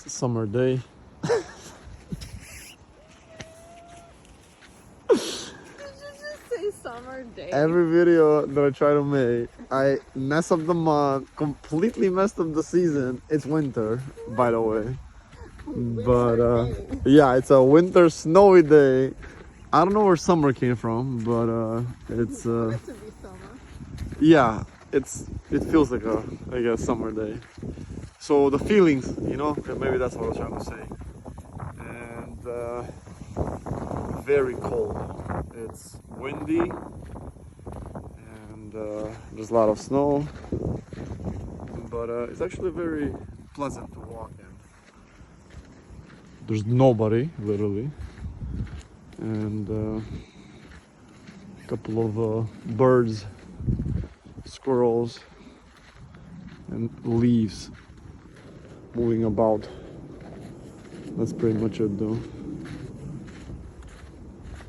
summer day. Say summer day. Every video that I try to make, I mess up the month, completely messed up the season. It's winter, by the way. But yeah, it's a winter snowy day. I don't know where summer came from, but it's it to be summer. yeah, it feels like a summer day. So the feelings, you know, maybe that's what I was trying to say. And very cold. It's windy, and there's a lot of snow. But it's actually very pleasant to walk in. There's nobody, literally, and a couple of birds, squirrels, and leaves moving about. That's pretty much it though.